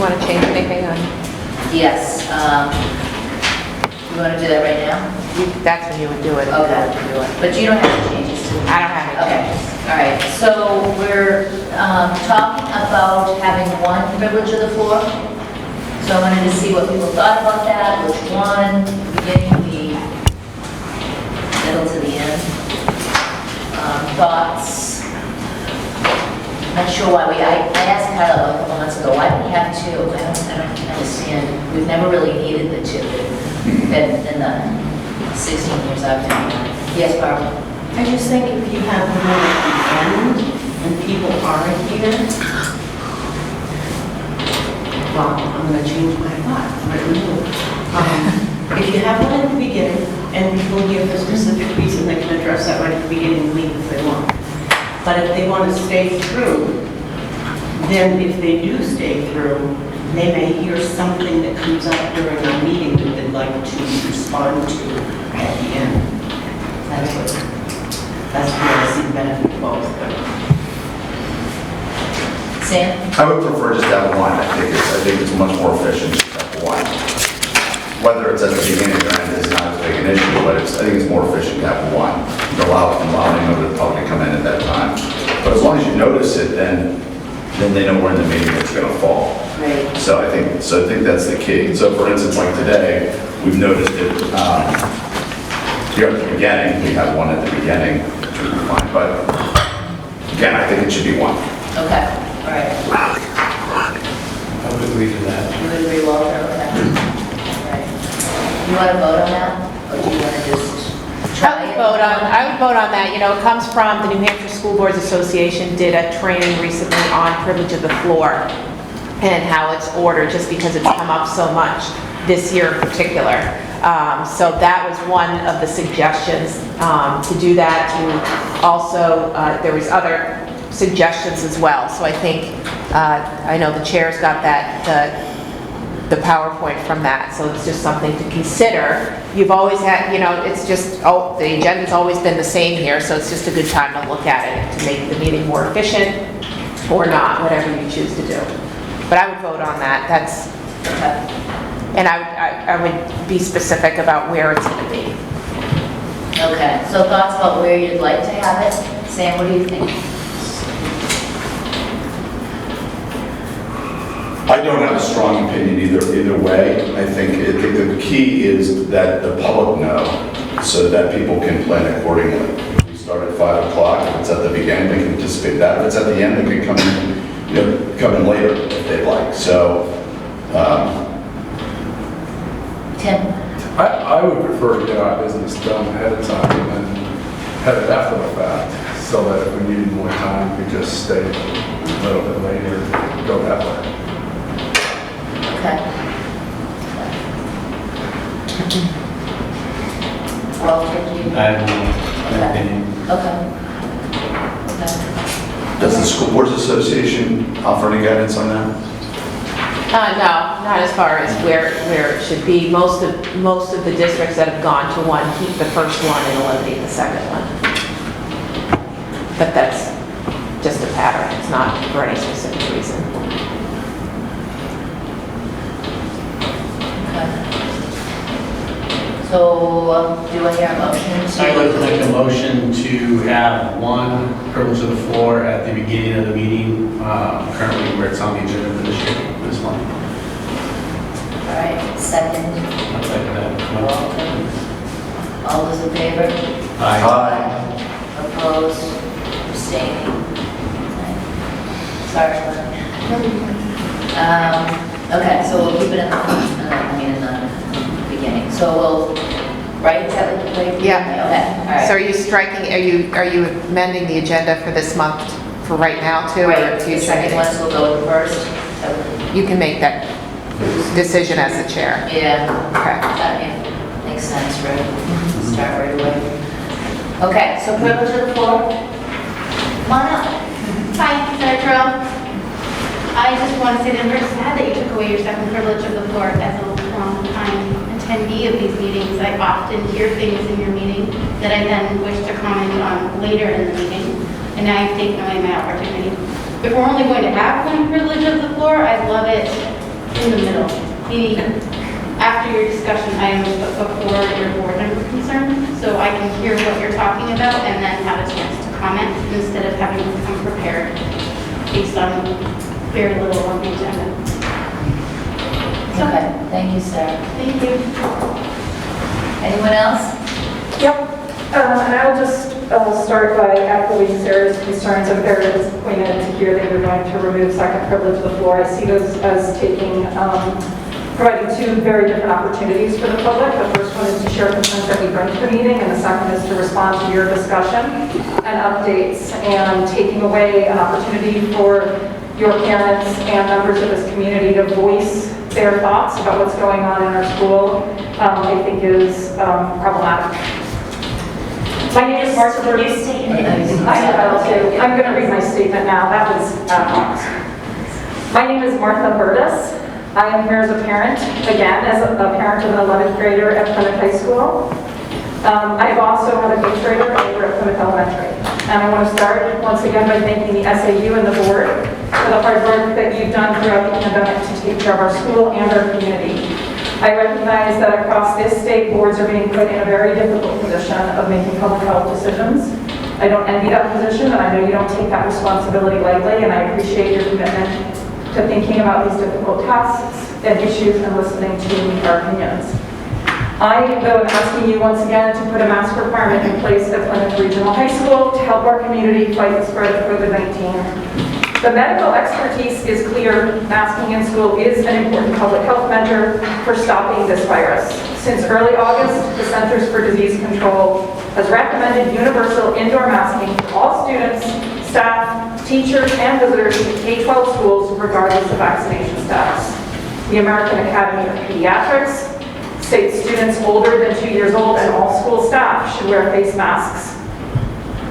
want to change anything on? Yes. You want to do that right now? That's when you would do it. Okay. But you don't have any changes to it? I don't have any Okay. changes. All right. So we're talking about having one privilege of the floor. So I wanted to see what people thought about that, which one, beginning, the middle to the end. Thoughts? Not sure why I asked Carla a couple months ago, why do we have two? I don't understand. We've never really needed the two in the 16 years I've been here. Yes, Barbara? I just think if you have one at the end and people aren't here, well, I'm going to change my thought. If you have one at the beginning and people here for a specific reason, they can address that right at the beginning and leave if they want. But if they want to stay through, then if they do stay through, they may hear something that comes up during our meeting that they'd like to respond to at the end. That's where I see the benefit of both. Sam? I would prefer just to have one. I think it's much more efficient to have one. Whether it's at the beginning or end is not as big an issue, but I think it's more efficient to have one. Allowing the public to come in at that time. But as long as you notice it, then they know where in the meeting it's going to fall. Right. So I think that's the key. So for instance, like today, we've noticed it here at the beginning. We have one at the beginning, which would be fine. But again, I think it should be one. Okay. All right. I would agree to that. You would agree, Walter? Okay. All right. You want to vote on that? Or do you want to just try it? I would vote on that. You know, it comes from the New Hampshire School Boards Association did a training recently on privilege of the floor and how it's ordered, just because it's come up so much this year in particular. So that was one of the suggestions to do that. To also, there was other suggestions as well. So I think, I know the chair's got that, the PowerPoint from that, so it's just something to consider. You've always had, you know, it's just, the agenda's always been the same here, so it's just a good time to look at it to make the meeting more efficient or not, whatever you choose to do. But I would vote on that. That's, and I would be specific about where it's going to be. Okay. So thoughts about where you'd like to have it? Sam, what do you think? I don't have a strong opinion either way. I think the key is that the public know, so that people can plan accordingly. We start at 5 o'clock. If it's at the beginning, they can participate in that. If it's at the end, they can come in later if they'd like. So, Tim? I would prefer to get our business done ahead of time and then have it after the fact, so that if we needed more time, we just stay a little bit later, go that way. Okay. Walter, do you? I have no opinion. Okay. does the School Boards Association offer any guidance on that? No, not as far as where it should be. Most of the districts that have gone to one keep the first one and eliminate the second one. But that's just a pattern. It's not for any specific reason. So, do I hear a motion? I'd like to make a motion to have one privilege of the floor at the beginning of the meeting, currently where it's on the agenda for this month. All right, second. I'd like that. Walter. All those in favor? Aye. Opposed? Abstaining? Sorry, Lynn. Okay, so we'll keep it in the beginning. So we'll, right? Is that what, right? Yeah. Okay, all right. So are you striking, are you amending the agenda for this month for right now too? Right, Or the future second meetings? one will go first. So, You can make that decision as the chair. yeah, Okay. that makes sense, right? Start right away. Okay, so privilege of the floor. Come on up. Hi, Senator Terrell. I just want to say that I'm very sad that you took away your second privilege of the floor. As a long-time attendee of these meetings, I often hear things in your meeting that I then wish to comment on later in the meeting, and now you've taken away my opportunity. If we're only going to have one privilege of the floor, I'd love it in the middle. Meaning, after your discussion items, but before your board member concern, so I can hear what you're talking about and then have a chance to comment instead of having to come prepared based on very little on the agenda. Okay, thank you, Sarah. Thank you. Anyone else? Yep, and I will just start by echoing Sarah's concerns. I'm very disappointed to hear that you're going to remove second privilege of the floor. I see those as providing two very different opportunities for the public. The first one is to share concerns that we bring to the meeting, and the second is to respond to your discussion and updates, and taking away an opportunity for your parents and members of this community to voice their thoughts about what's going on in our school, I think is problematic. My name is Martha Burgess. I'm going to read my statement now. That was my name is Martha Burgess. I am here as a parent, again, as a parent of an 11th grader at Plymouth High School. I've also had a 8th grader over at Plymouth Elementary. And I want to start once again by thanking the SAU and the board for the hard work that you've done throughout the pandemic to take care of our school and our community. I recognize that across this state, boards are being put in a very difficult position of making public health decisions. I don't envy that position, and I know you don't take that responsibility lightly, and I appreciate your commitment to thinking about these difficult tasks and issues and listening to our opinions. I, though, am asking you once again to put a mask requirement in place at Plymouth Regional High School to help our community fight the spread of COVID-19. The medical expertise is clear. Masking in school is an important public health measure for stopping this virus. Since early August, the Centers for Disease Control has recommended universal indoor masking for all students, staff, teachers, and visitors in K-12 schools regardless of vaccination status. The American Academy of Pediatrics states students older than 2 years old and all school staff should wear face masks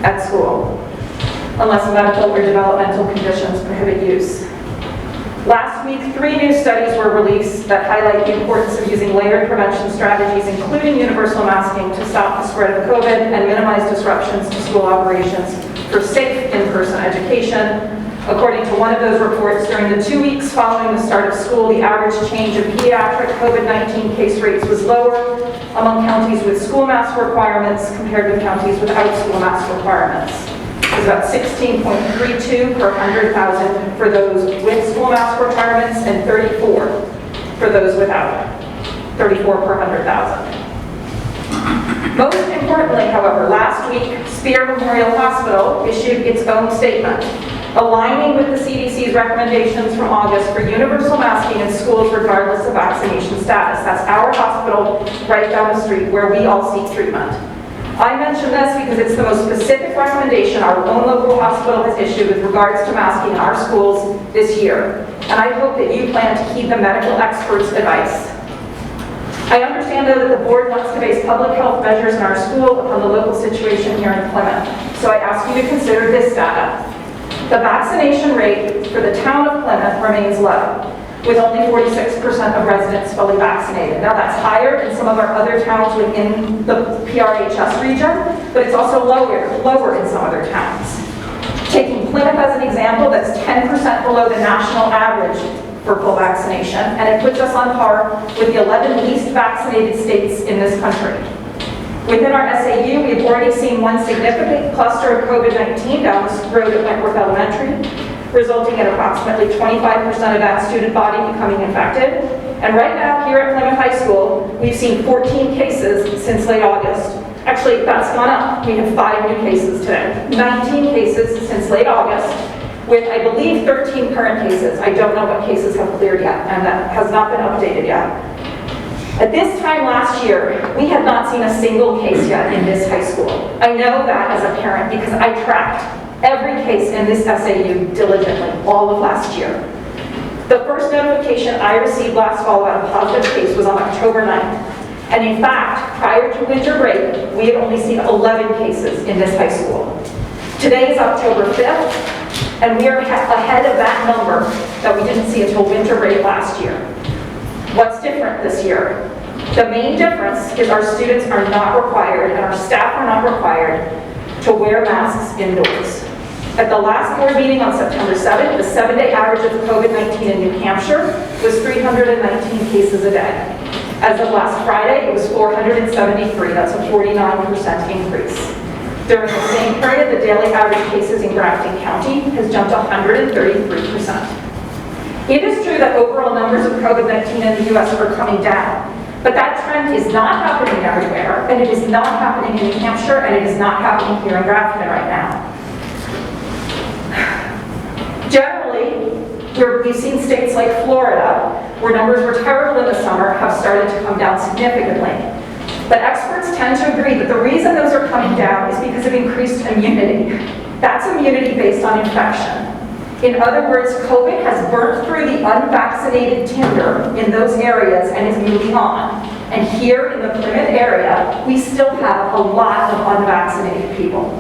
at school, unless medical or developmental conditions prohibit use. Last week, 3 new studies were released that highlight the importance of using layered prevention strategies, including universal masking, to stop the spread of COVID and minimize disruptions to school operations for safe in-person education. According to one of those reports, during the 2 weeks following the start of school, the average change of pediatric COVID-19 case rates was lower among counties with school mask requirements compared with counties without school mask requirements. It was about 16.32 per 100,000 for those with school mask requirements and 34 for those without, 34 per 100,000. Most importantly, however, last week, Spear Memorial Hospital issued its own statement, aligning with the CDC's recommendations from August for universal masking in schools regardless of vaccination status. That's our hospital right down the street where we all seek treatment. I mention this because it's the most specific recommendation our own local hospital has issued with regards to masking in our schools this year. And I hope that you plan to heed the medical experts' advice. I understand, though, that the board wants to base public health measures in our school upon the local situation here in Plymouth. So I ask you to consider this data. The vaccination rate for the town of Plymouth remains low, with only 46% of residents fully vaccinated. Now that's higher than some of our other towns within the PRHS region, but it's also lower in some other towns. Taking Plymouth as an example, that's 10% below the national average for full vaccination, and it puts us on par with the 11 least vaccinated states in this country. Within our SAU, we've already seen one significant cluster of COVID-19 down the road at Wentworth Elementary, resulting in approximately 25% of that student body becoming infected. And right now, here at Plymouth High School, we've seen 14 cases since late August. Actually, that's gone up. We have 5 new cases today. 19 cases since late August, with, I believe, 13 current cases. I don't know what cases have cleared yet, and that has not been updated yet. At this time last year, we had not seen a single case yet in this high school. I know that as a parent because I tracked every case in this SAU diligently all of last year. The first notification I received last fall about a positive case was on October 9th. And in fact, prior to winter break, we had only seen 11 cases in this high school. Today is October 5th, and we are ahead of that number that we didn't see until winter break last year. What's different this year? The main difference is our students are not required and our staff are not required to wear masks indoors. At the last board meeting on September 7th, the 7-day average of COVID-19 in New Hampshire was 319 cases a day. As of last Friday, it was 473. That's a 49% increase. During the same period, the daily average cases in Grafton County has jumped 133%. It is true that overall numbers of COVID-19 in the U.S. are coming down, but that trend is not happening everywhere, and it is not happening in New Hampshire, and it is not happening here in Grafton right now. Generally, we've seen states like Florida, where numbers were terrible in the summer, have started to come down significantly. But experts tend to agree that the reason those are coming down is because of increased immunity. That's immunity based on infection. In other words, COVID has burnt through the unvaccinated tinder in those areas and is moving on. And here in the Plymouth area, we still have a lot of unvaccinated people.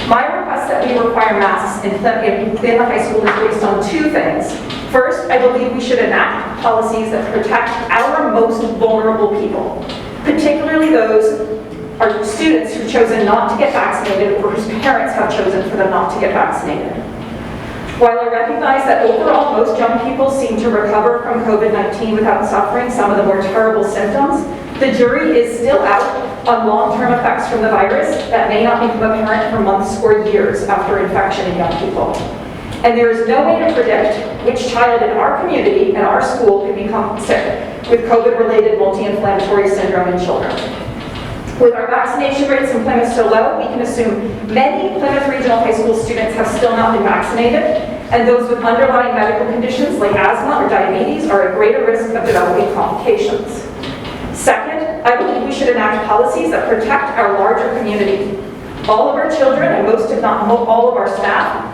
My request that we require masks in the high school is based on two things. First, I believe we should enact policies that protect our most vulnerable people, particularly those are students who've chosen not to get vaccinated or whose parents have chosen for them not to get vaccinated. While I recognize that overall most young people seem to recover from COVID-19 without suffering some of the more terrible symptoms, the jury is still out on long-term effects from the virus that may not become apparent for months or years after infection in young people. And there is no way to predict which child in our community and our school could become sick with COVID-related multi-inflammatory syndrome in children. With our vaccination rates in Plymouth so low, we can assume many Plymouth Regional High School students have still not been vaccinated, and those with underlying medical conditions like asthma or diabetes are at greater risk of developing complications. Second, I believe we should enact policies that protect our larger community. All of our children and most, if not all of our staff,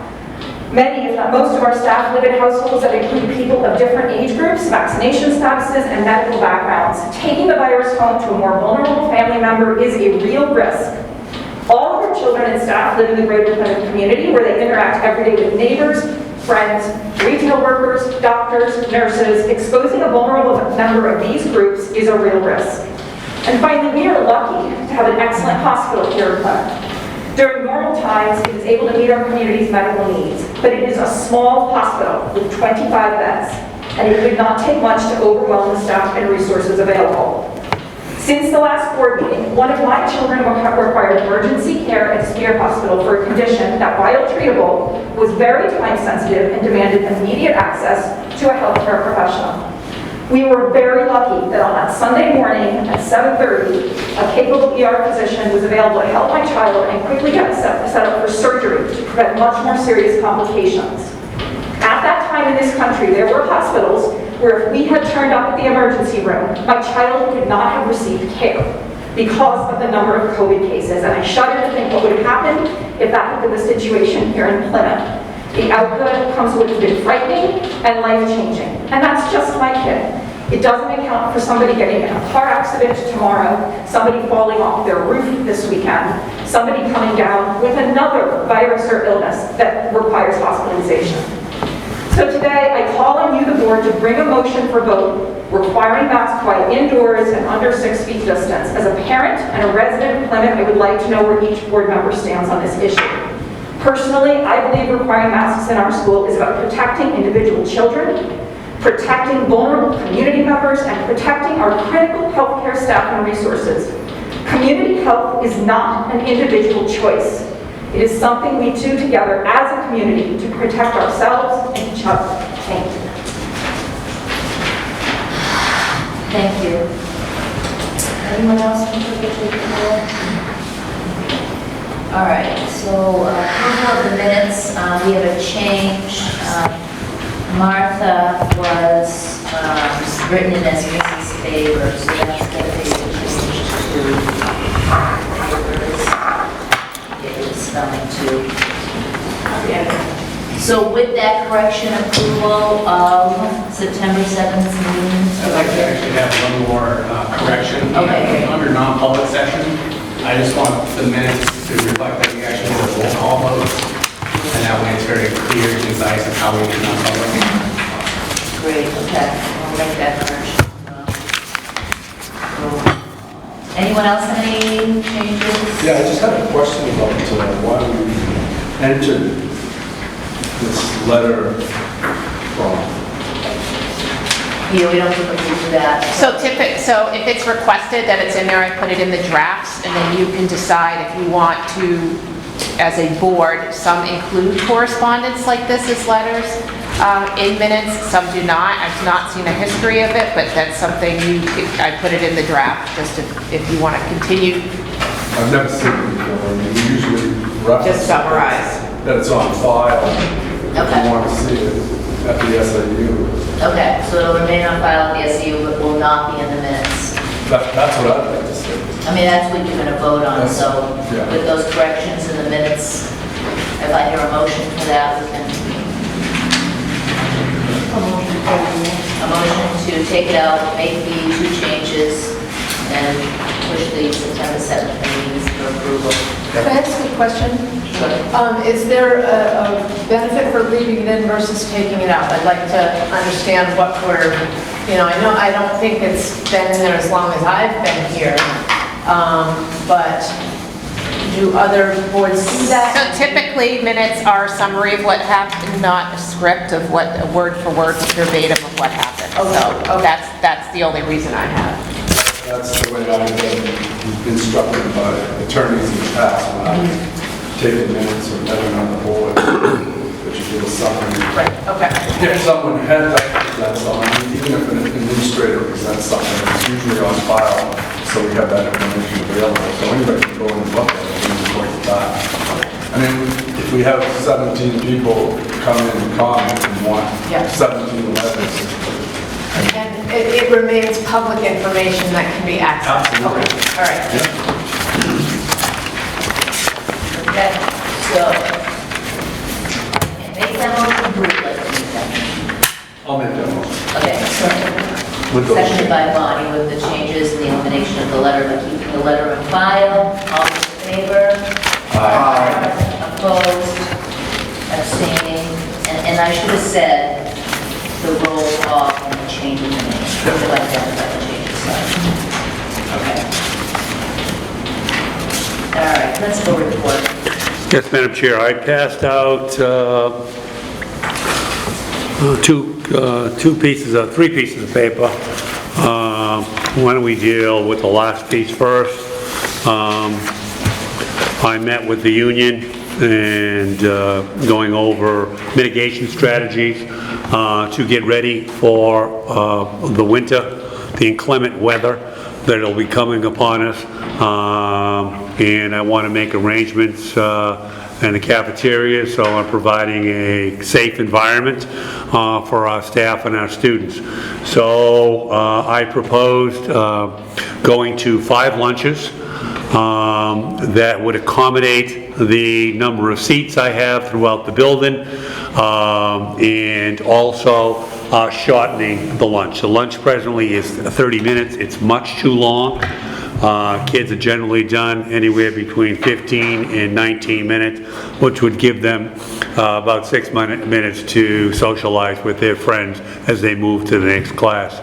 many, if not most of our staff live in households that include people of different age groups, vaccination statuses, and medical backgrounds. Taking the virus home to a more vulnerable family member is a real risk. All of our children and staff live in the greater Plymouth community where they interact every day with neighbors, friends, retail workers, doctors, nurses. Exposing a vulnerable member of these groups is a real risk. And finally, we are lucky to have an excellent hospital here in Plymouth. During normal times, it is able to meet our community's medical needs, but it is a small hospital with 25 beds, and it would not take much to overwhelm the staff and resources available. Since the last board meeting, one of my children required emergency care at Spear Hospital for a condition that, while treatable, was very time sensitive and demanded immediate access to a healthcare professional. We were very lucky that on that Sunday morning at 7:30, a capable ER physician was available to help my child and quickly get set up for surgery to prevent much more serious complications. At that time in this country, there were hospitals where if we had turned up at the emergency room, my child could not have received care because of the number of COVID cases. And I shudder to think what would have happened if that had been the situation here in Plymouth. The outcomes would have been frightening and life-changing. And that's just my kid. It doesn't account for somebody getting in a car accident tomorrow, somebody falling off their roof this weekend, somebody coming down with another virus or illness that requires hospitalization. So today, I call on you, the board, to bring a motion for vote requiring masks while indoors and under 6 feet distance. As a parent and a resident of Plymouth, I would like to know where each board member stands on this issue. Personally, I believe requiring masks in our school is about protecting individual children, protecting vulnerable community members, and protecting our critical healthcare staff and resources. Community health is not an individual choice. It is something we do together as a community to protect ourselves and each other. Thank you. Thank you. Anyone else want to take the floor? All right, so approval of the minutes, we have a change. Martha was written in as Mrs. Favor, so that's going to be changed to Favors. Spelling too. So with that correction, approval of September 7th meeting. I'd like to actually have one more correction. Okay. Under non-public session, I just want the minutes to reflect that we actually did a roll call vote, and that way it's very clear and concise of how we did non-public. Great, okay, I'll make that correction. Anyone else have any changes? Yeah, I just had a question about why we entered this letter from? Yeah, we don't typically do that. So if it's requested that it's in there, I put it in the drafts, and then you can decide if you want to, as a board, some include correspondence like this as letters in minutes, some do not. I've not seen a history of it, but that's something I put it in the draft, just if you want to continue. I've never seen it before. I mean, we usually reference Just summarize. that it's on file. If Okay. you want to see it at the SAU. Okay, so it'll remain on file at the SU, but will not be in the minutes. That's what I'd like to see. I mean, that's what you're gonna vote on, so Yeah. with those corrections in the minutes, if I hear a motion for that, we can. A motion to take it out, make the 2 changes, and push the September 7th meetings for approval. Can I ask a question? Sure. Is there a benefit for leaving it in versus taking it out? I'd like to understand what we're, I don't think it's been in there as long as I've been here, but do other boards see that? So typically, minutes are a summary of what happened, not a script of what, a word for word verbatim of what happened. So that's the only reason I have. That's the way I've been instructed by attorneys in the past when I've taken minutes or been on the board, that you do a summary. Right, okay. If someone had to present something, even if an administrator presents something, it's usually on file, so we have that information available. So anybody can go and look at it in the course of time. I mean, if we have 17 people come in and comment and want Yeah. 17 letters, And it remains public information that can be accessed? Absolutely. Okay, all right. Okay, so, make that motion briefly. I'll make that motion. Okay, so, With those seconded by Bonnie with the changes and the elimination of the letter, but keeping the letter in file. All in favor? Opposed? Abstaining? And I should have said the roll call and the change in the name. To identify the changes. Okay. All right, let's go report. Yes, Madam Chair, I passed out three pieces of paper. Why don't we deal with the last piece first? I met with the union and going over mitigation strategies to get ready for the winter, the inclement weather that'll be coming upon us. And I want to make arrangements in the cafeteria, so I'm providing a safe environment for our staff and our students. So I proposed going to 5 lunches that would accommodate the number of seats I have throughout the building, and also shortening the lunch. The lunch presently is 30 minutes. It's much too long. Kids are generally done anywhere between 15 and 19 minutes, which would give them about 6 minutes to socialize with their friends as they move to the next class.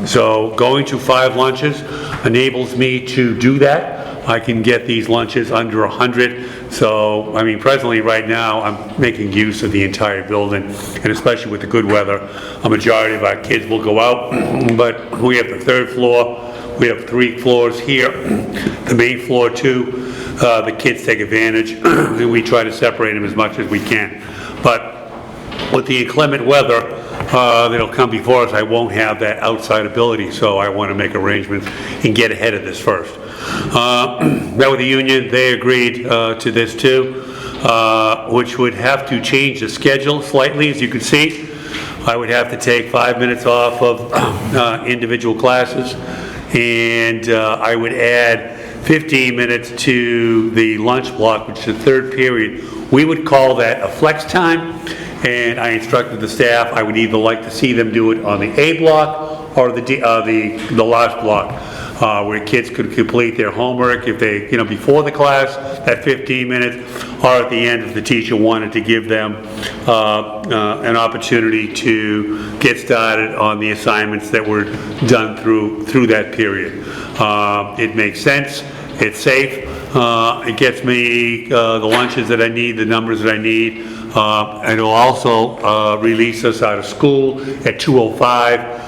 So going to 5 lunches enables me to do that. I can get these lunches under 100. So, I mean, presently right now, I'm making use of the entire building, and especially with the good weather, a majority of our kids will go out, but we have the 3rd floor. We have 3 floors here, the main floor too. The kids take advantage, and we try to separate them as much as we can. But with the inclement weather that'll come before us, I won't have that outside ability, so I want to make arrangements and get ahead of this first. Met with the union, they agreed to this too, which would have to change the schedule slightly, as you can see. I would have to take 5 minutes off of individual classes, and I would add 15 minutes to the lunch block, which is the 3rd period. We would call that a flex time, and I instructed the staff I would either like to see them do it on the A block or the last block, where kids could complete their homework if they, before the class, that 15 minutes, or at the end if the teacher wanted to give them an opportunity to get started on the assignments that were done through that period. It makes sense, it's safe, It gets me the lunches that I need, the numbers that I need. And it'll also release us out of school at 2:05.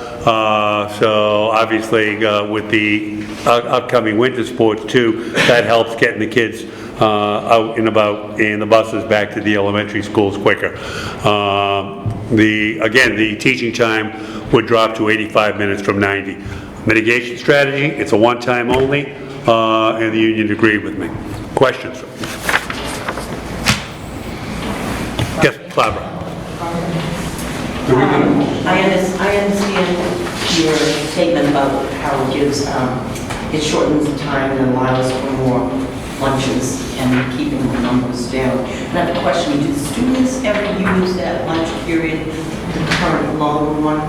So obviously with the upcoming winter sports too, that helps getting the kids out and about and the buses back to the elementary schools quicker. Again, the teaching time would drop to 85 minutes from 90. Mitigation strategy, it's a one-time only, and the union agreed with me. Questions? Yes, Barbara. I understand your statement about how it shortens the time and allows for more lunches and keeping the numbers down. And I have a question, do the students ever use that lunch period, the current longer one,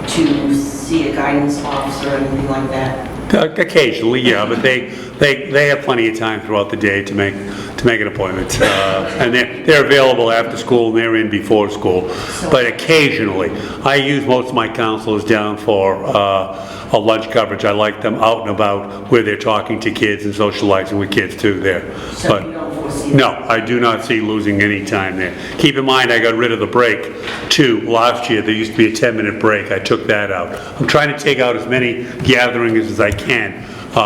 to see a guidance officer or anything like that? Occasionally, yeah, but they have plenty of time throughout the day to make an appointment, and they're available after school and they're in before school. But occasionally, I use most of my counselors down for a lunch coverage. I like them out and about where they're talking to kids and socializing with kids too there. So But you don't foresee no, I do not see losing any time there. Keep in mind, I got rid of the break too. Last year, there used to be a 10-minute break. I took that out. I'm trying to take out as many gatherings as I can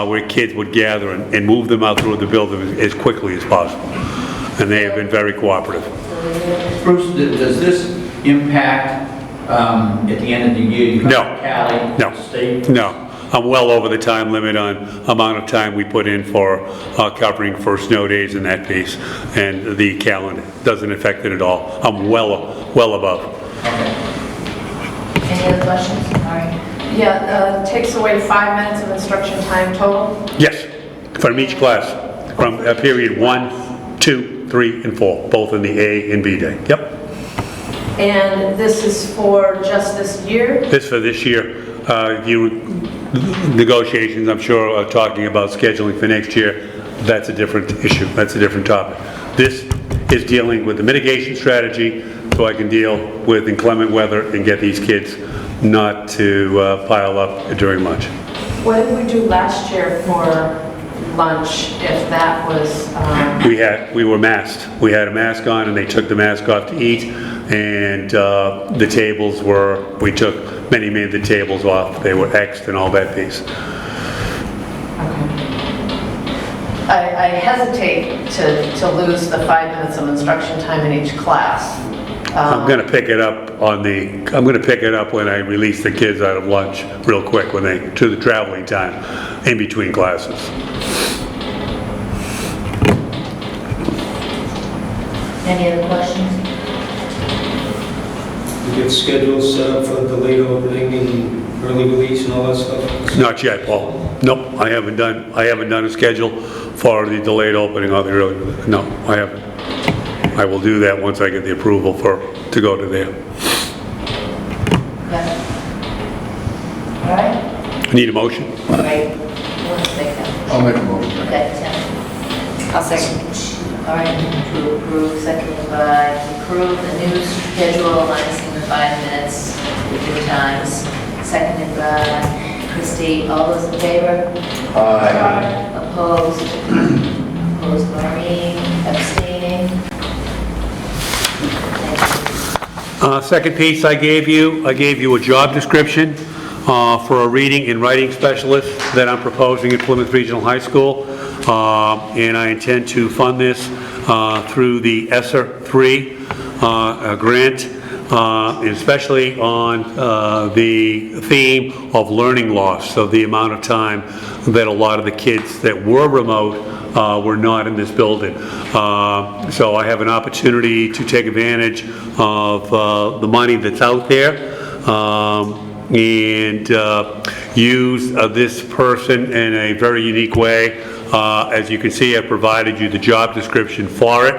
where kids would gather and move them out through the building as quickly as possible. And they have been very cooperative. Bruce, does this impact at the end of the year? You No. have Cali, No. state? No. I'm well over the time limit on amount of time we put in for covering for snow days and that piece. And the calendar doesn't affect it at all. I'm well above. Any other questions? All right. Yeah, takes away 5 minutes of instruction time total. Yes, from each class, from period 1, 2, 3, and 4, both in the A and B day. Yep. And this is for just this year? This for this year. Negotiations, I'm sure, are talking about scheduling for next year. That's a different issue. That's a different topic. This is dealing with the mitigation strategy so I can deal with inclement weather and get these kids not to pile up during lunch. What did we do last year for lunch if that was? We were masked. We had a mask on and they took the mask off to eat, and the tables were, we took many of the tables off. They were X'd and all that piece. I hesitate to lose the 5 minutes of instruction time in each class. I'm gonna pick it up when I release the kids out of lunch real quick to the traveling time in between classes. Any other questions? You get schedules set up for delayed opening and early release and all that stuff? Not yet, Paul. Nope, I haven't done a schedule for the delayed opening or the early, no, I haven't. I will do that once I get the approval to go to there. Okay. All right. Need a motion? All right. Who wants to make that? I'll make a motion. Okay, Tim. I'll second. All right, to approve, seconded by, to approve the new schedule, minusing the 5 minutes with your times, seconded by Christie. All those in favor? Aye. Opposed? Opposed, Maureen, abstaining. Second piece I gave you a job description for a reading and writing specialist that I'm proposing at Plymouth Regional High School. And I intend to fund this through the ESSER 3 grant, especially on the theme of learning loss. So the amount of time that a lot of the kids that were remote were not in this building. So I have an opportunity to take advantage of the money that's out there and use this person in a very unique way. As you can see, I've provided you the job description for it.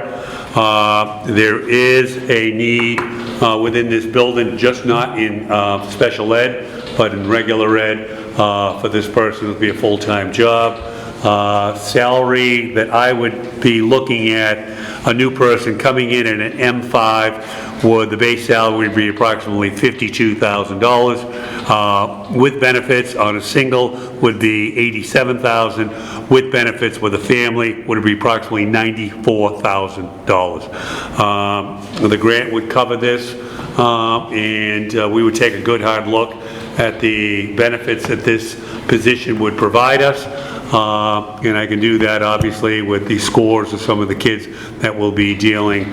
There is a need within this building, just not in special ed, but in regular ed, for this person to be a full-time job. salary that I would be looking at, a new person coming in at an M5, the base salary would be approximately $52,000. With benefits on a single would be $87,000. With benefits with a family would be approximately $94,000. The grant would cover this, and we would take a good hard look at the benefits that this position would provide us. And I can do that obviously with the scores of some of the kids that will be dealing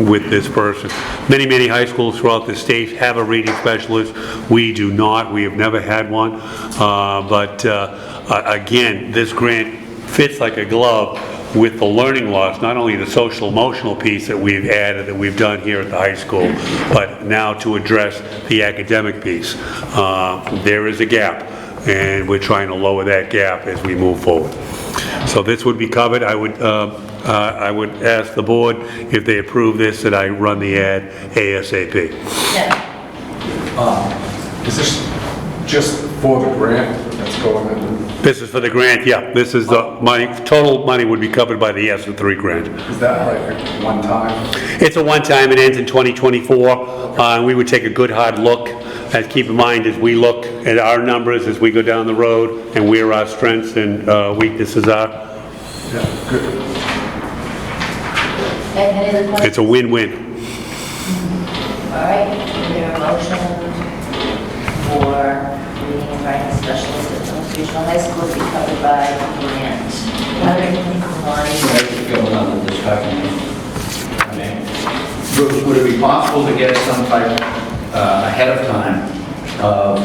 with this person. Many high schools throughout the state have a reading specialist. We do not. We have never had one. But again, this grant fits like a glove with the learning loss, not only the social emotional piece that we've added, that we've done here at the high school, but now to address the academic piece. There is a gap, and we're trying to lower that gap as we move forward. So this would be covered. I would ask the board, if they approve this, that I run the ad ASAP. Is this just for the grant that's going in? This is for the grant, yeah. This is the money, total money would be covered by the ESSA3 grant. Is that like a one time? It's a one-time, it ends in 2024. And we would take a good hard look. And keep in mind, as we look at our numbers, as we go down the road, and where our strengths and weaknesses are. Yeah, good. Any other questions? It's a win-win. All right, is there a motion for reading and writing specialist at North Regional High School to be covered by grant? Go another discussion. Okay. Would it be possible to get some type ahead of time of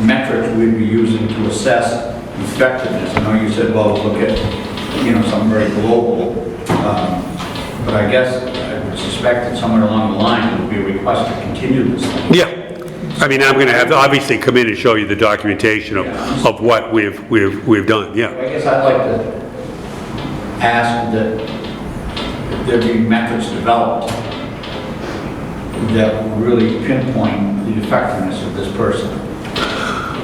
metrics we'd be using to assess effectiveness? I know you said, well, look at, something very global, but I guess I would suspect that somewhere along the line there would be a request to continue this thing. Yeah. I mean, I'm going to have to obviously come in and show you the documentation of what we've done, yeah. I guess I'd like to ask that there be metrics developed that really pinpoint the effectiveness of this person.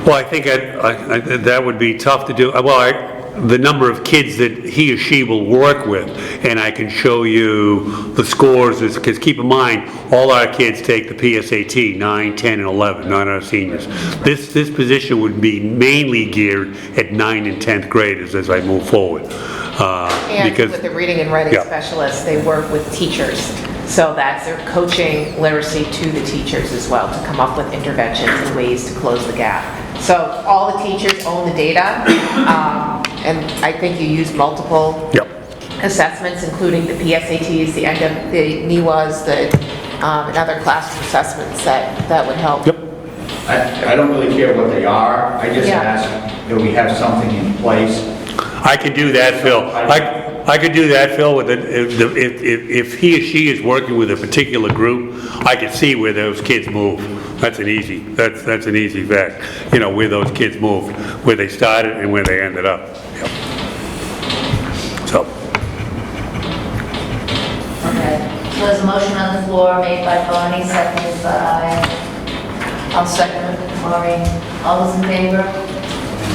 Well, I think that would be tough to do. Well, the number of kids that he or she will work with, and I can show you the scores, because keep in mind, all our kids take the PSAT, 9, 10, and 11, not our seniors. This position would be mainly geared at 9 and 10th graders as I move forward. And Because with the reading and writing specialists, they work with teachers. So that's their coaching literacy to the teachers as well, to come up with interventions and ways to close the gap. So all the teachers own the data, and I think you use multiple assessments, including the PSATs, the NIWAs, and other classroom assessments that would help. I don't really care what they are. I just ask that we have something in place. I could do that, Phil. I could do that, Phil, with if he or she is working with a particular group, I could see where those kids move. That's an easy fact. Where those kids moved, where they started and where they ended up. Yep. So. Okay, so there's a motion on the floor made by Bonnie, seconded by... I'll second it. Maureen. All those in favor?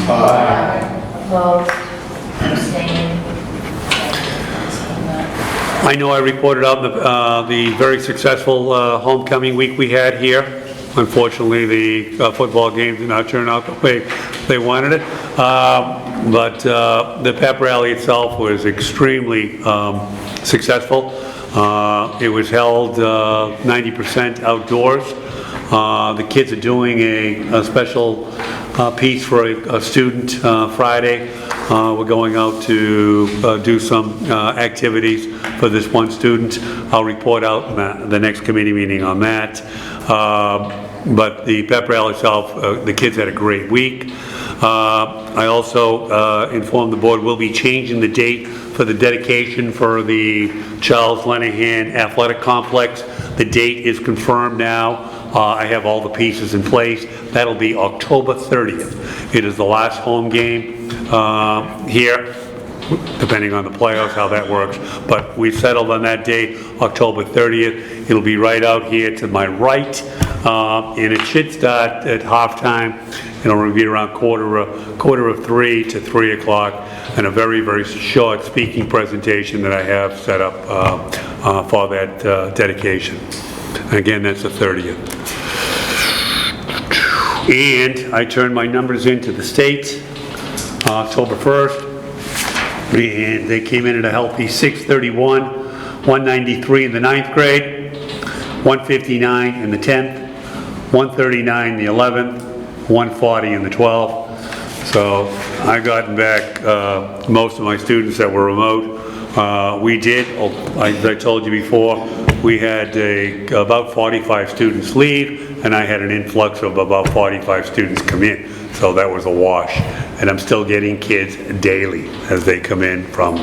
Aye. Opposed? Abstained? I know I reported out the very successful homecoming week we had here. Unfortunately, the football game did not turn out the way they wanted it. But the pep rally itself was extremely successful. It was held 90% outdoors. The kids are doing a special piece for a student Friday. We're going out to do some activities for this one student. I'll report out in the next committee meeting on that. But the pep rally itself, the kids had a great week. I also informed the board we'll be changing the date for the dedication for the Charles Lenahan Athletic Complex. The date is confirmed now. I have all the pieces in place. That'll be October 30th. It is the last home game here, depending on the playoffs, how that works. But we settled on that date, October 30th. It'll be right out here to my right. and it should start at halftime. It'll be around quarter of 3 to 3 o'clock, and a very, very short speaking presentation that I have set up for that dedication. Again, that's the 30th. And I turned my numbers into the state October 1st, and they came in at a healthy 631, 193 in the 9th grade, 159 in the 10th, 139 in the 11th, 140 in the 12th. So I've gotten back most of my students that were remote. We did, as I told you before, we had about 45 students leave, and I had an influx of about 45 students come in. So that was a wash. And I'm still getting kids daily as they come in from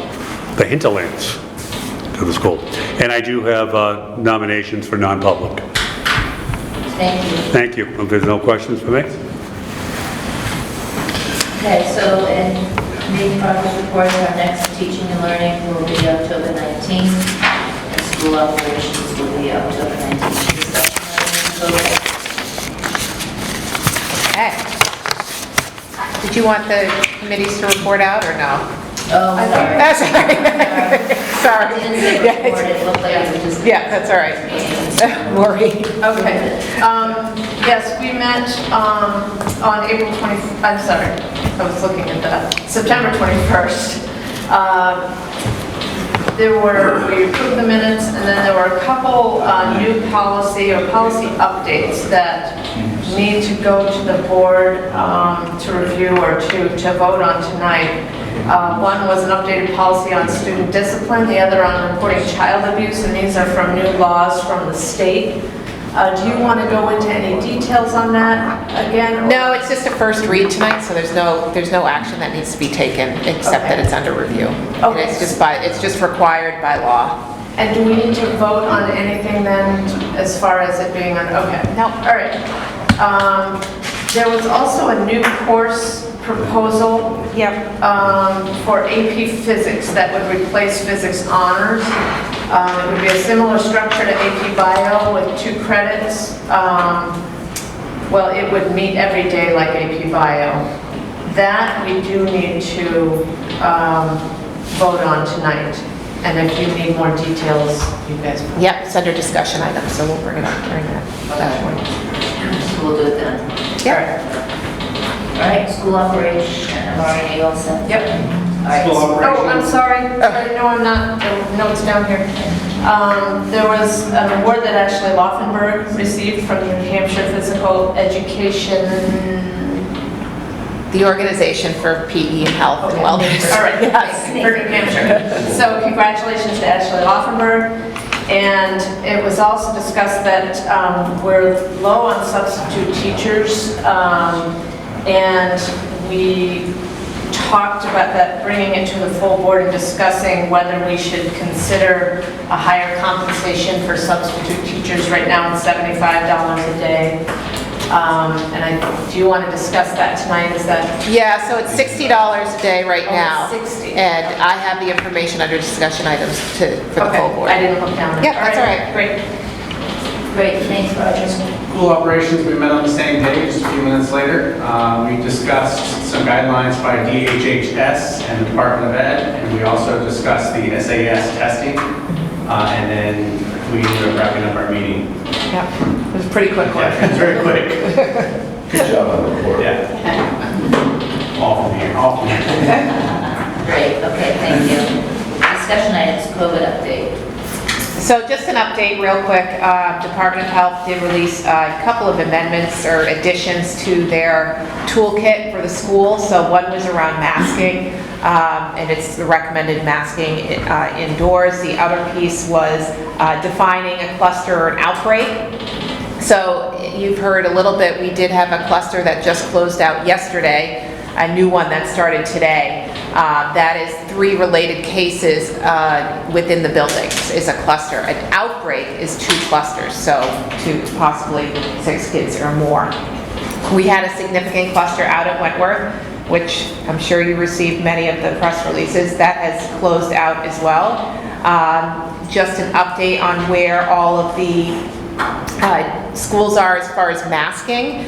the hinterlands to the school. And I do have nominations for non-public. Thank you. Thank you. If there's no questions for me? Okay, so in committee progress report, our next teaching and learning will be October 19th, and school operations will be October 19th. Okay. Did you want the committees to report out or no? Oh, sorry. That's all right. Sorry. It didn't say report, it looked like it was just. Yeah, that's all right. Maureen. Okay. Yes, we met on April 20th, I'm sorry, I was looking at that, September 21st. We approved the minutes, and then there were a couple new policy updates that need to go to the board to review or to vote on tonight. One was an updated policy on student discipline, the other on reporting child abuse, and these are from new laws from the state. Do you want to go into any details on that again? No, it's just a first read tonight, so there's no action that needs to be taken except that it's under review. And Okay. it's just required by law. And do we need to vote on anything then as far as it being on, okay. No. All right. There was also a new course proposal. Yep. For AP Physics that would replace Physics Honors. It would be a similar structure to AP Bio with 2 credits. Well, it would meet every day like AP Bio. That we do need to vote on tonight. And if you need more details, you guys. Yep, it's under discussion items, so we'll bring it up during that point. So we'll do it then. Yep. All right, school operation, I'm already all set. Yep. All right. School operation. Oh, I'm sorry. No, I'm not. The note's down here. There was an award that Ashley Laufenberg received from the New Hampshire Physical Education. The Organization for PE and Health and Wellness. All right, yes, for New Hampshire. So congratulations to Ashley Laufenberg. And it was also discussed that we're low on substitute teachers. And we talked about that, bringing it to the full board and discussing whether we should consider a higher compensation for substitute teachers. Right now it's $75 a day. Do you want to discuss that tonight? Is that? Yeah, so it's $60 a day right now. 60. And I have the information under discussion items for the full board. I didn't look down there. Yep, that's all right. Great. Great, thanks, Roger. School operations, we met on the same day, just a few minutes later. We discussed some guidelines by DHHS and the Department of Ed, and we also discussed the SAS testing. And then we ended up wrapping up our meeting. Yep, it was a pretty quick one. Yeah, it was very quick. Good job on the report. Yeah. All from here. Great, okay, thank you. Discussion items, COVID update. So just an update real quick, Department of Health did release a couple of amendments or additions to their toolkit for the school. So one was around masking, and it's the recommended masking indoors. The other piece was defining a cluster or an outbreak. So you've heard a little bit, we did have a cluster that just closed out yesterday, a new one that started today. That is 3 related cases within the buildings is a cluster. An outbreak is 2 clusters, so 2, possibly 6 kids or more. We had a significant cluster out at Wentworth, which I'm sure you received many of the press releases. That has closed out as well. Just an update on where all of the schools are as far as masking,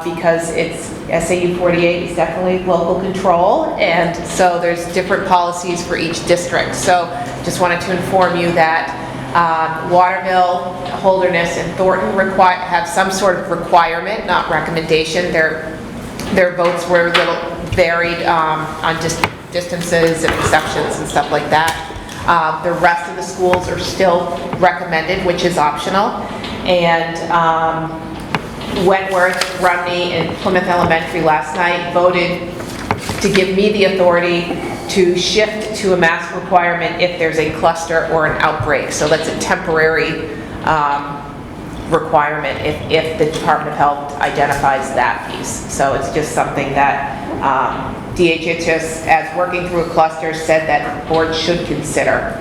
because it's SAU 48 is definitely local control, and so there's different policies for each district. So just wanted to inform you that Waterville, Holderness, and Thornton have some sort of requirement, not recommendation. Their votes were a little varied on distances and exceptions and stuff like that. The rest of the schools are still recommended, which is optional. And Wentworth, Rumney, and Plymouth Elementary last night voted to give me the authority to shift to a mask requirement if there's a cluster or an outbreak. So that's a temporary requirement if the Department of Health identifies that piece. So it's just something that DHHS, as working through a cluster, said that the board should consider.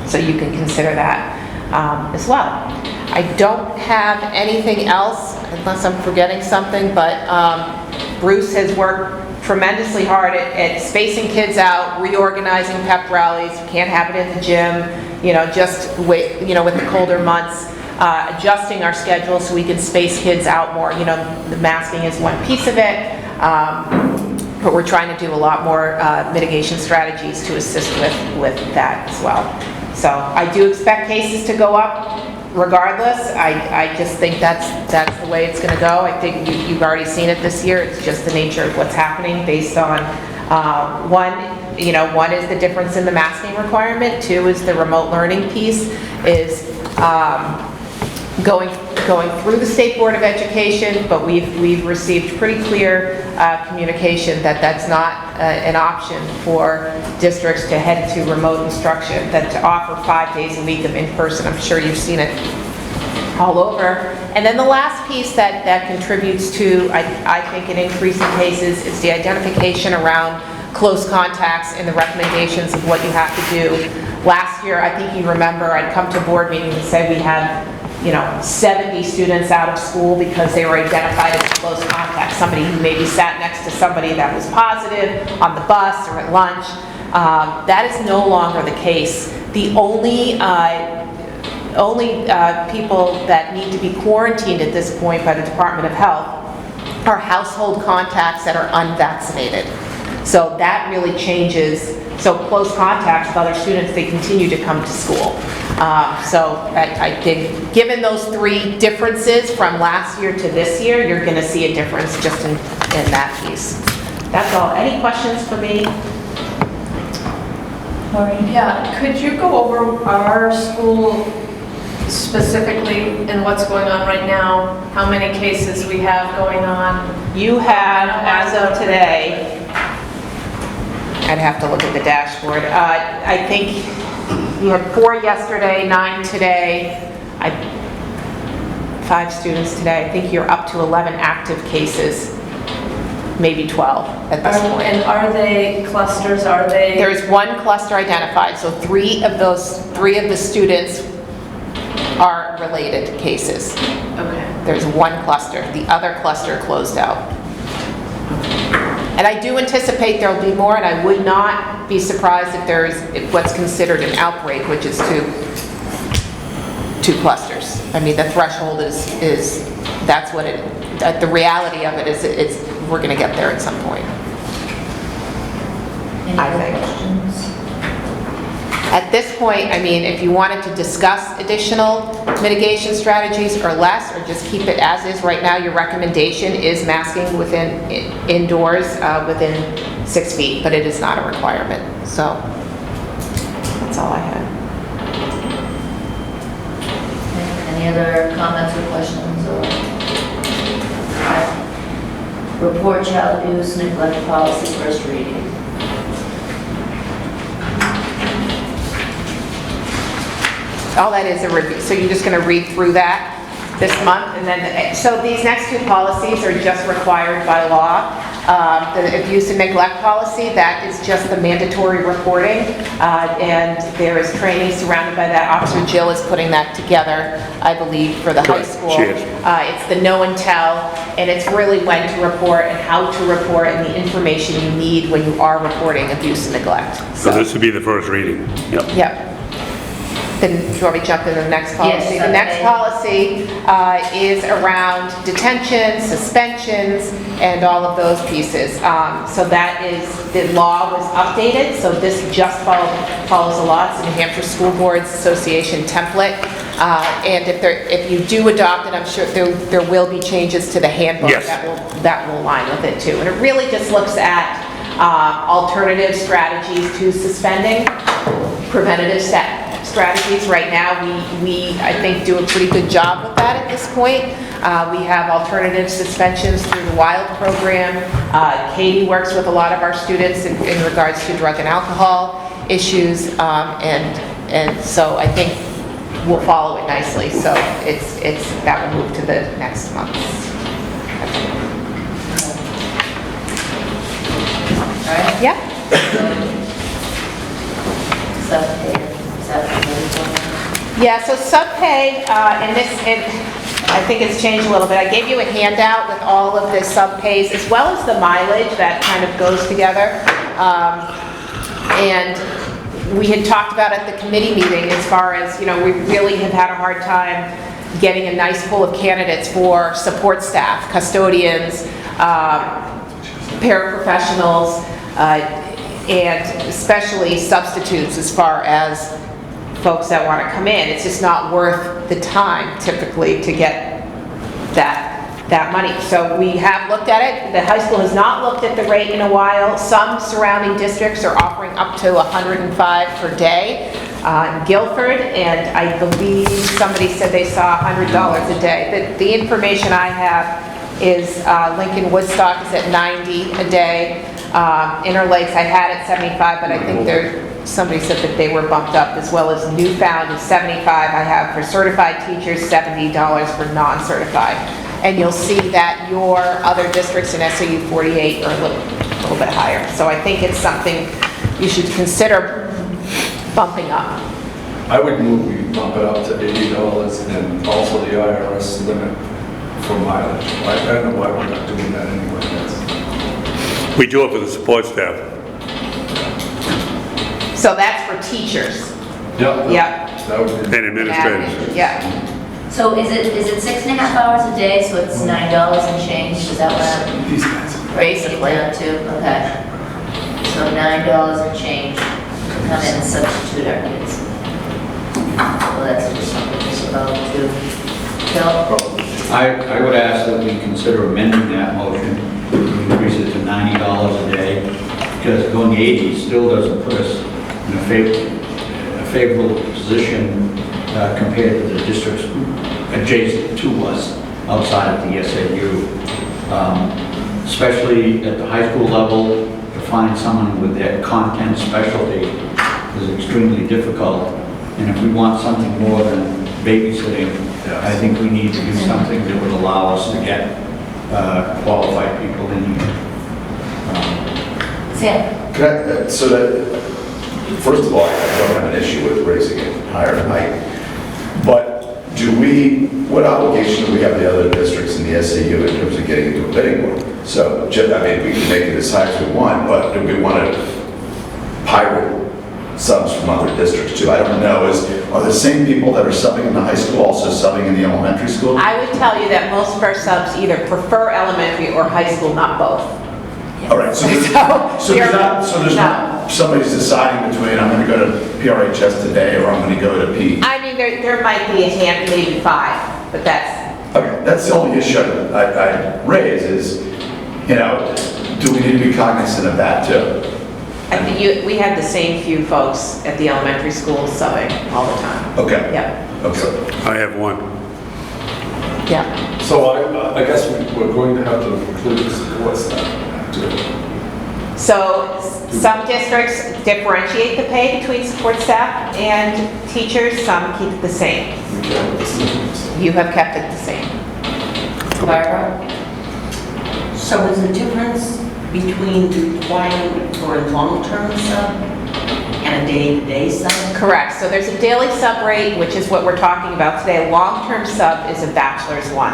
So you can consider that as well. I don't have anything else, unless I'm forgetting something, but Bruce has worked tremendously hard at spacing kids out, reorganizing pep rallies. You can't have it in the gym, just with the colder months, adjusting our schedule so we can space kids out more. The masking is one piece of it, but we're trying to do a lot more mitigation strategies to assist with that as well. So I do expect cases to go up regardless. I just think that's the way it's going to go. I think you've already seen it this year. It's just the nature of what's happening based on one is the difference in the masking requirement. Two is the remote learning piece is going through the State Board of Education, but we've received pretty clear communication that that's not an option for districts to head to remote instruction, that to offer 5 days a week of in-person. I'm sure you've seen it all over. And then the last piece that contributes to, I think, an increase in cases is the identification around close contacts and the recommendations of what you have to do. Last year, I think you remember, I'd come to board meetings and say we had 70 students out of school because they were identified as close contacts. Somebody who maybe sat next to somebody that was positive on the bus or at lunch. That is no longer the case. The only people that need to be quarantined at this point by the Department of Health are household contacts that are unvaccinated. So that really changes. So close contacts with other students, they continue to come to school. So I think given those 3 differences from last year to this year, you're going to see a difference just in that piece. That's all. Any questions for me? Maureen? Yeah, could you go over our school specifically and what's going on right now? How many cases we have going on? You have, as of today, I'd have to look at the dashboard. I think you had 4 yesterday, 9 today, 5 students today. I think you're up to 11 active cases, maybe 12 at this point. And are they clusters? Are they? There's 1 cluster identified, so 3 of the students are related cases. Okay. There's 1 cluster. The other cluster closed out. And I do anticipate there will be more, and I would not be surprised if there's what's considered an outbreak, which is two clusters. I mean, the threshold is that's what it, the reality of it is, we're going to get there at some point. Any I other think. questions? At this point, I mean, if you wanted to discuss additional mitigation strategies or less, or just keep it as is right now, your recommendation is masking indoors within 6 feet, but it is not a requirement. So that's all I had. Any other comments or questions? Report child abuse neglect policy, first reading. All that is a review, so you're just going to read through that this month, and then, so these next 2 policies are just required by law. The abuse and neglect policy, that is just the mandatory reporting, and there is training surrounded by that. Officer Jill is putting that together, I believe, for the high school. She is. It's the know and tell, and it's really when to report and how to report and the information you need when you are reporting abuse and neglect. So this would be the first reading. Yep. Yep. Then, do you want me to jump into the next policy? Yes, The next okay. policy is around detention, suspensions, and all of those pieces. So that is, the law was updated, so this just follows the law. It's the New Hampshire School Boards Association template. And if you do adopt it, I'm sure there will be changes to the handbook Yes. that will align with it too. And it really just looks at alternative strategies to suspending, preventative strategies. Right now, we I think, do a pretty good job with that at this point. We have alternative suspensions through the WILD program. Katie works with a lot of our students in regards to drug and alcohol issues, and so I think we'll follow it nicely. So that will move to the next month. All right? Yeah. Yeah, so subpay, and I think it's changed a little bit. I gave you a handout with all of the subpays, as well as the mileage that kind of goes together. And we had talked about at the committee meeting, as far as, we really have had a hard time getting a nice pool of candidates for support staff, custodians, paraprofessionals, and especially substitutes, as far as folks that want to come in. It's just not worth the time typically to get that money. So we have looked at it. The high school has not looked at the rate in a while. Some surrounding districts are offering up to $105 per day in Guilford, and I believe somebody said they saw $100 a day. The information I have is Lincoln Woodstock is at $90 a day. Interlakes I had at $75, but I think somebody said that they were bumped up, as well as Newfound is $75. I have for certified teachers, $70 for non-certified. And you'll see that your other districts in SAU 48 are a little bit higher. So I think it's something you should consider bumping up. I would move we bump it up to $80 and also the IRS limit for mileage. I don't know why we're not doing that anyway. We do it for the support staff. So that's for teachers. Yep. Yep. That would be. And administrators. Yeah. So is it 6.5 hours a day, so it's $9 and change, is that what I'm These guys. basically down to? Okay. So $9 and change to come in and substitute our kids. Well, that's just something to think about too. Phil? I would ask that we consider amending that motion to increase it to $90 a day, because going 80 still doesn't put us in a favorable position compared to the districts adjacent to us outside of the SAU. Especially at the high school level, to find someone with that content specialty is extremely difficult. And if we want something more than babysitting, I think we need to do something that would allow us to get qualified people in here. Sam? So that, first of all, I don't have an issue with raising it higher tonight, but what obligation do we have the other districts in the SAU in terms of getting into a bidding war? So, we can make it as high as we want, but do we want to pirate subs from other districts too? I don't know. Are the same people that are subbing in the high school also subbing in the elementary school? I would tell you that most of our subs either prefer elementary or high school, not both. All right, so there's not somebody's deciding between I'm going to go to PRHS today or I'm going to go to P. I mean, there might be a hand, maybe 5, but that's, Okay, that's the only issue I raise is, do we need to be cognizant of that too? I think we had the same few folks at the elementary school subbing all the time. Okay. Yep, Okay. I have one. yep. So I guess we're going to have to include the support staff too. So some districts differentiate the pay between support staff and teachers, some keep it the same. You have kept it the same. Barbara? So is the difference between requiring for a long-term sub and a day-to-day sub? Correct, so there's a daily sub rate, which is what we're talking about today. A long-term sub is a bachelor's 1,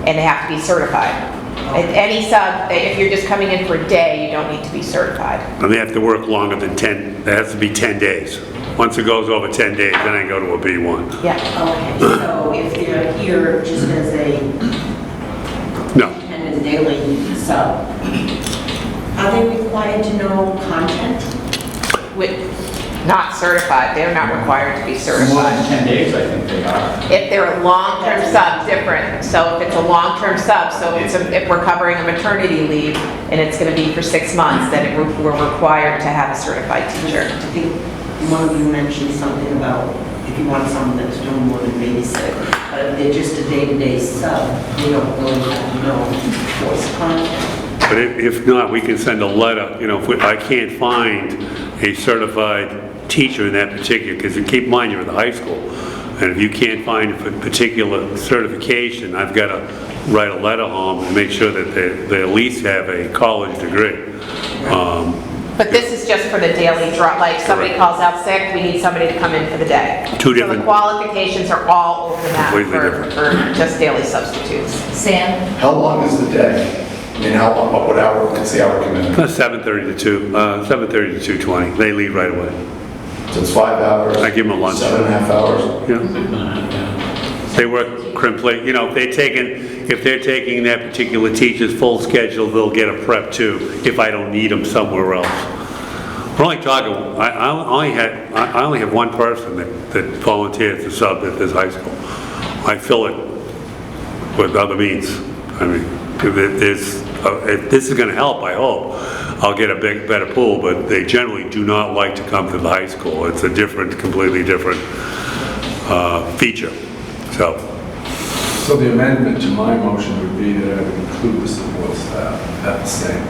and they have to be certified. Any sub, if you're just coming in for a day, you don't need to be certified. And they have to work longer than 10, that has to be 10 days. Once it goes over 10 days, then I go to a B1. Yeah. Okay, so if they're here just as a No, attendant daily sub, are they required to know content? Not certified, they're not required to be More certified. than 10 days, I think they are. If they're a long-term sub, different. So if it's a long-term sub, so if we're covering a maternity leave and it's gonna be for 6 months, then we're required to have a certified teacher. I think one of you mentioned something about if you want someone that's doing more than babysit, but if they're just a day-to-day sub, they don't really have to know course content. but if not, we can send a letter, you know, if I can't find a certified teacher in that particular, because keep in mind, you're at the high school, and if you can't find a particular certification, I've got to write a letter home and make sure that they at least have a college degree. But this is just for the daily drop, like somebody Correct. calls out sick, we need somebody to come in for the day. Two So different- the qualifications are all over the map Completely for different. for just daily substitutes. Sam? How long is the day? I mean, how long, what hour, what's the hour commitment? 7:30 to 2:20. They leave right away. So it's 5 hours? I give 'em a lunch. 7.5 hours? Yeah. They work crimply, you know, if they're taking that particular teacher's full schedule, they'll get a prep too, if I don't need them somewhere else. We're only talking, I only have one person that volunteers to sub at this high school. I fill it with other means. I mean, if this is gonna help, I hope, I'll get a better pool, but they generally do not like to come to the high school. It's a completely different feature, so. So the amendment to my motion would be that I would include the support staff at the same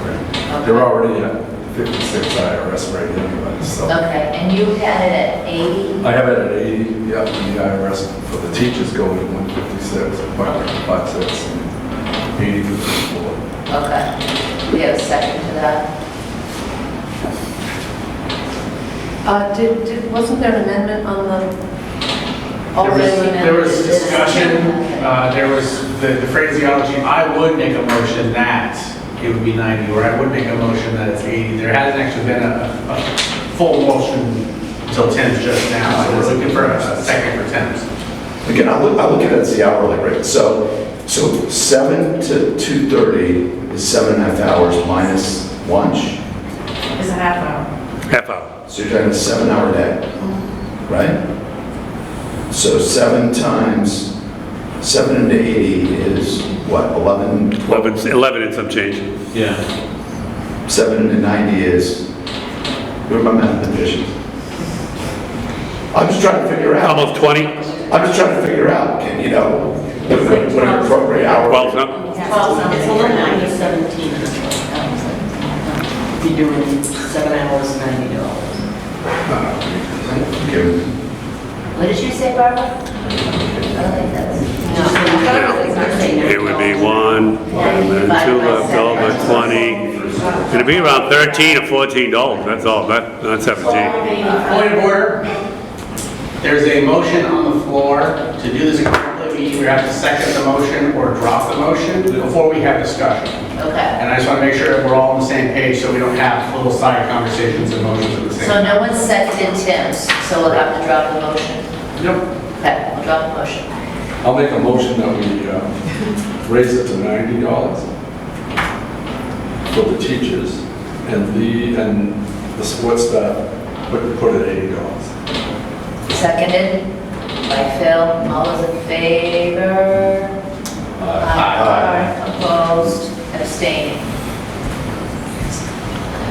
rate. They're already at 56 IRS rate anyway, so. Okay, and you had it at 80? I have it at 80, yeah, and the IRS for the teachers go to 156, 556, and 80 for the support. Okay. We have a second to that? Wasn't there an amendment on the? There was discussion, there was the phraseology, I would make a motion that it would be 90, or I would make a motion that it's 80. There hasn't actually been a full motion until 10 just now, so we're looking for a second for 10. Again, I look at it as the hourly rate. So 7 to 2:30 is 7.5 hours minus lunch. It's a half hour. Half hour. So you're talking a 7-hour day, right? So 7 times 7 into 80 is what, 11? 11 and some change. Yeah. 7 into 90 is, who are my mathematicians? I'm just trying to figure out. Almost 20, I'm just trying to figure out, what an appropriate hour. 12, no? It's a little under 17. If you're doing 7 hours, $90. Okay. What did you say, Barbara? I don't think that's... It would be 1, and then 2 left over, 20. It'd be around $13 or $14, that's all, not 17. Point of order. There's a motion on the floor. To do this correctly, we either have to second the motion or drop the motion before we have discussion. Okay. And I just want to make sure that we're all on the same page so we don't have little side conversations and motions at the same So time. no one seconded Tim's, so we'll have to drop the motion. Nope. Okay, we'll drop the motion. I'll make a motion that we raise it to $90 for the teachers, and the support staff put it at $80. Seconded by Phil. All those in favor? Aye. Opposed? Abstaining?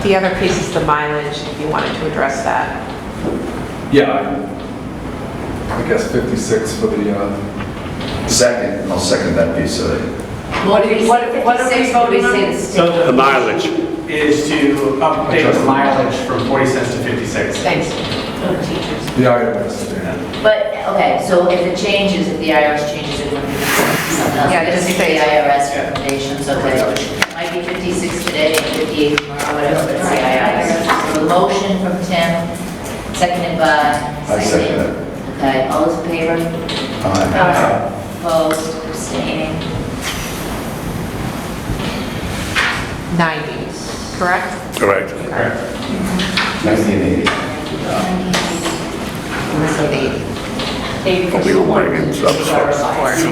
The other piece is the mileage, if you wanted to address that. Yeah, I guess 56 for the, Second, I'll second that piece of it. What are we 56, voting on? we say the So state. The mileage. is to update the mileage from 40 cents to 56. Thanks. the IRS. But, okay, so if it changes, if the IRS changes, it would be something else. Yeah, Just just the say- IRS recommendations, okay. Might be 56 today, 58 tomorrow, whatever, but it's the IRS. So the motion from Tim, seconded by... I second it. Okay, all those in favor? Aye. Opposed, abstaining? 90, correct? Correct. 1980. We don't want to get some stuff.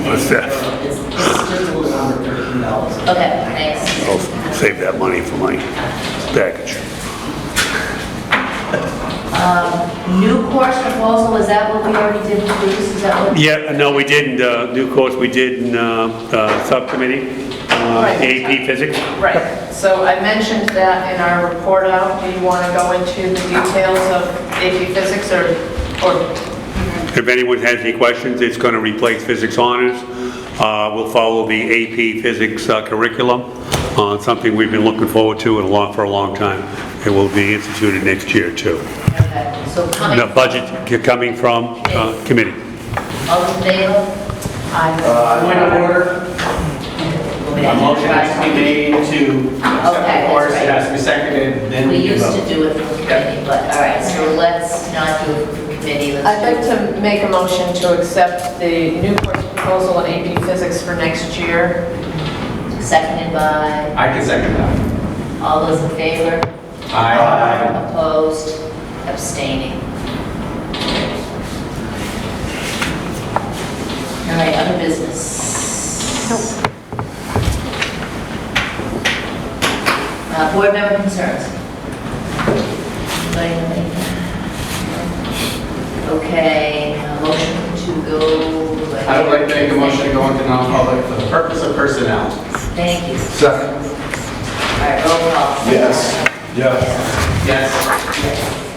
It's just a little under $13. Okay, thanks. I'll save that money for my package. New course proposal, is that what we already did with Bruce? Is that what? Yeah, no, we didn't, new course we did in subcommittee, AP Physics. Right, so I mentioned that in our report out. Do you want to go into the details of AP Physics or If anyone has any questions, it's going to replace physics honors. We'll follow the AP Physics curriculum, something we've been looking forward to for a long time. It will be instituted next year too. Okay, so coming. The budget coming from committee. All in favor? Point of order. A motion has to be made to accept Okay, the course, that's it right. has to be seconded, then We we can used to vote. do it from committee, but, all right, so let's not do it from committee. Let's I'd like do it- to make a motion to accept the new course proposal in AP Physics for next year. Seconded by, I can second that. all those in favor? Aye. Opposed? Abstaining? All right, other business? Board member concerns? Anybody have anything? Okay, motion to go. I would like to make a motion to go into non-public for the purpose of personnel. Thank you. Second. All right, roll call. Yes. Yes. Yes. Yes.